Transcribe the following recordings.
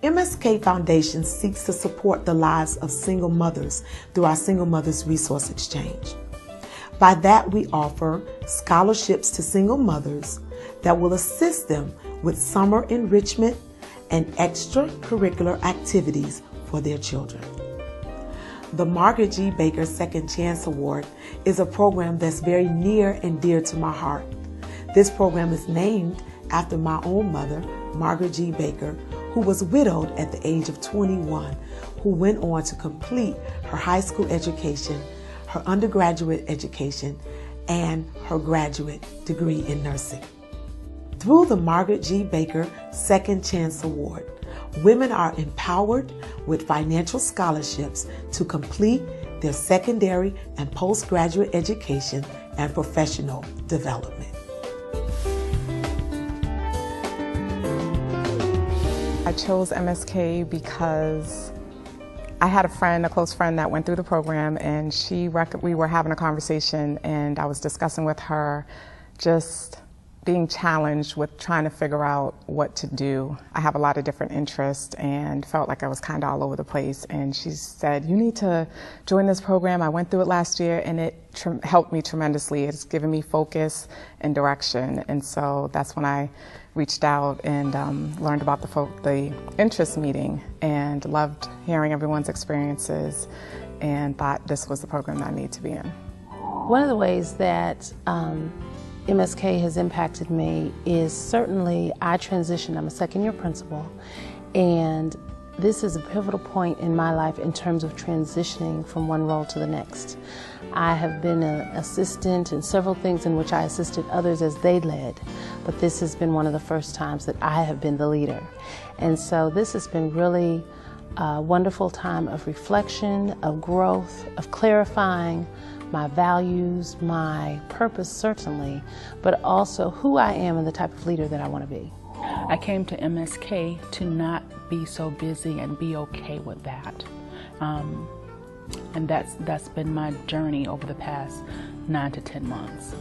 MSK Foundation seeks to support the lives of single mothers through our Single Mothers Resource Exchange. By that, we offer scholarships to single mothers that will assist them with summer enrichment and extracurricular activities for their children. The Margaret G. Baker Second Chance Award is a program that's very near and dear to my heart. This program is named after my own mother, Margaret G. Baker, who was widowed at the age of 21, who went on to complete her high school education, her undergraduate education, and her graduate degree in nursing. Through the Margaret G. Baker Second Chance Award, women are empowered with financial scholarships to complete their secondary and postgraduate education and professional development. I chose MSK because I had a close friend that went through the program, and we were having a conversation, and I was discussing with her just being challenged with trying to figure out what to do. I have a lot of different interests and felt like I was kind of all over the place, and she said, "You need to join this program. I went through it last year, and it helped me tremendously. It's given me focus and direction." And so that's when I reached out and learned about the interest meeting and loved hearing everyone's experiences and thought this was the program that I need to be in. One of the ways that MSK has impacted me is certainly I transitioned. I'm a second-year principal, and this is a pivotal point in my life in terms of transitioning from one role to the next. I have been an assistant in several things in which I assisted others as they led, but this has been one of the first times that I have been the leader. And so this has been really a wonderful time of reflection, of growth, of clarifying my values, my purpose certainly, but also who I am and the type of leader that I want to be. I came to MSK to not be so busy and be okay with that. And that's been my journey over the past 9 to 10 months.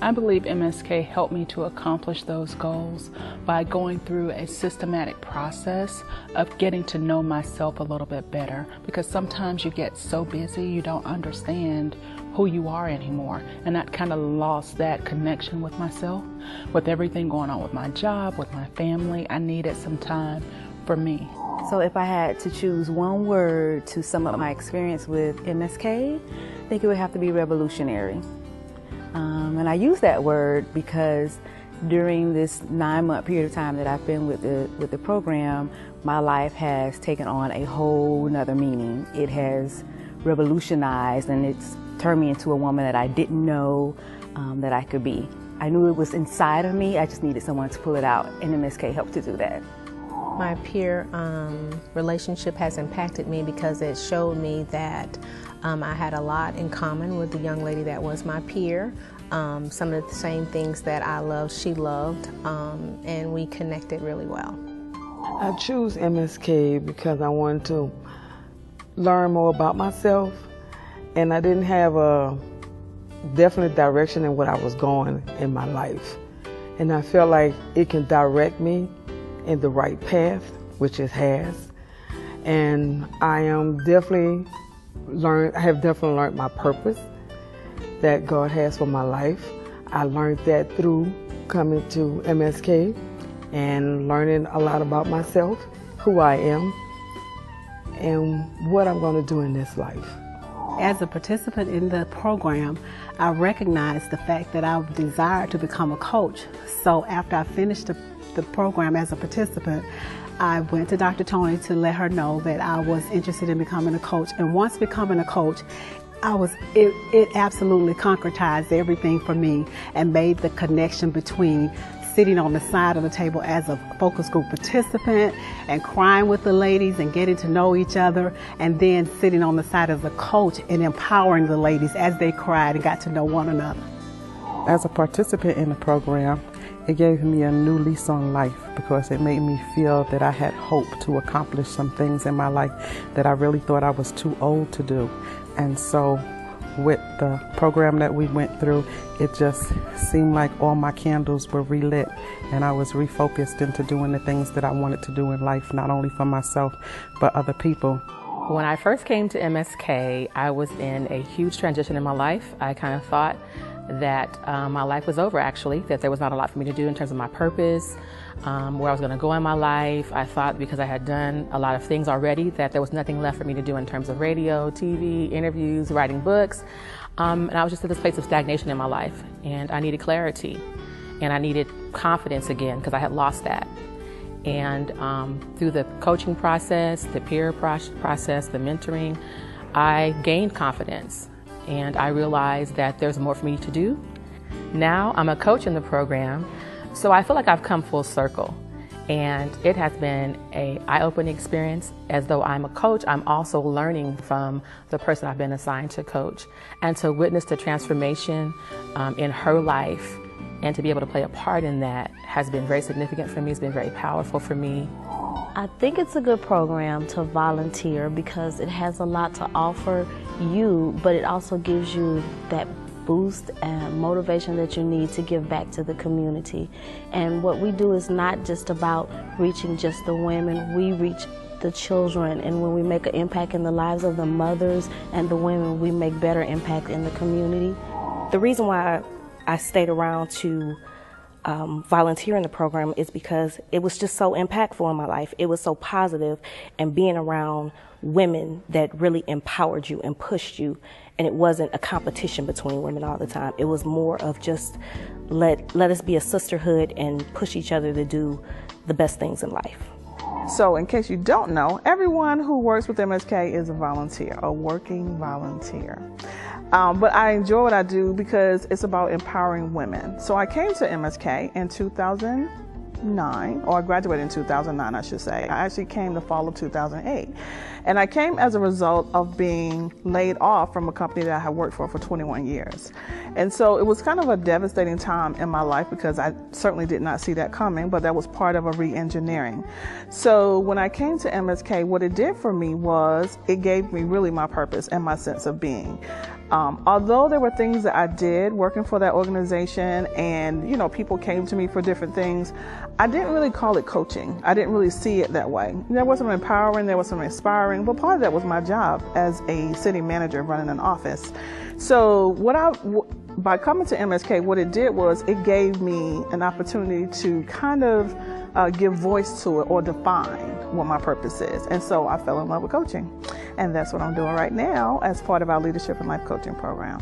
I believe MSK helped me to accomplish those goals by going through a systematic process of getting to know myself a little bit better, because sometimes you get so busy you don't understand who you are anymore, and I kind of lost that connection with myself. With everything going on with my job, with my family, I needed some time for me. So if I had to choose one word to sum up my experience with MSK, I think it would have to be revolutionary. And I use that word because during this 9-month period of time that I've been with the program, my life has taken on a whole nother meaning. It has revolutionized, and it's turned me into a woman that I didn't know that I could be. I knew it was inside of me, I just needed someone to pull it out, and MSK helped to do that. My peer relationship has impacted me because it showed me that I had a lot in common with the young lady that was my peer. Some of the same things that I loved, she loved, and we connected really well. I choose MSK because I wanted to learn more about myself, and I didn't have a definite direction in what I was going in my life. And I felt like it can direct me in the right path, which it has. And I have definitely learned my purpose that God has for my life. I learned that through coming to MSK and learning a lot about myself, who I am, and what I'm going to do in this life. As a participant in the program, I recognized the fact that I desired to become a coach. So after I finished the program as a participant, I went to Dr. Tony to let her know that I was interested in becoming a coach. And once becoming a coach, it absolutely concretized everything for me and made the connection between sitting on the side of the table as a focus group participant and crying with the ladies and getting to know each other, and then sitting on the side as a coach and empowering the ladies as they cried and got to know one another. As a participant in the program, it gave me a new lease on life because it made me feel that I had hope to accomplish some things in my life that I really thought I was too old to do. And so with the program that we went through, it just seemed like all my candles were relit and I was refocused into doing the things that I wanted to do in life, not only for myself, but other people. When I first came to MSK, I was in a huge transition in my life. I kind of thought that my life was over, actually, that there was not a lot for me to do in terms of my purpose, where I was going to go in my life. I thought because I had done a lot of things already that there was nothing left for me to do in terms of radio, TV, interviews, writing books. And I was just at this place of stagnation in my life, and I needed clarity, and I needed confidence again because I had lost that. And through the coaching process, the peer process, the mentoring, I gained confidence, and I realized that there's more for me to do. Now I'm a coach in the program, so I feel like I've come full circle, and it has been an eye-opening experience. As though I'm a coach, I'm also learning from the person I've been assigned to coach, and to witness the transformation in her life and to be able to play a part in that has been very significant for me. It's been very powerful for me. I think it's a good program to volunteer because it has a lot to offer you, but it also gives you that boost and motivation that you need to give back to the community. And what we do is not just about reaching just the women, we reach the children, and when we make an impact in the lives of the mothers and the women, we make better impact in the community. The reason why I stayed around to volunteer in the program is because it was just so impactful in my life. It was so positive, and being around women that really empowered you and pushed you, and it wasn't a competition between women all the time. It was more of just let us be a sisterhood and push each other to do the best things in life. So in case you don't know, everyone who works with MSK is a volunteer, a working volunteer. But I enjoy what I do because it's about empowering women. So I came to MSK in 2009, or I graduated in 2009, I should say. I actually came the fall of 2008. And I came as a result of being laid off from a company that I had worked for 21 years. And so it was kind of a devastating time in my life because I certainly did not see that coming, but that was part of a re-engineering. So when I came to MSK, what it did for me was it gave me really my purpose and my sense of being. Although there were things that I did working for that organization and, you know, people came to me for different things, I didn't really call it coaching. I didn't really see it that way. There was some empowering, there was some inspiring, but part of that was my job as a city manager running an office. So by coming to MSK, what it did was it gave me an opportunity to kind of give voice to it or define what my purpose is. And so I fell in love with coaching. And that's what I'm doing right now as part of our Leadership and Life Coaching program.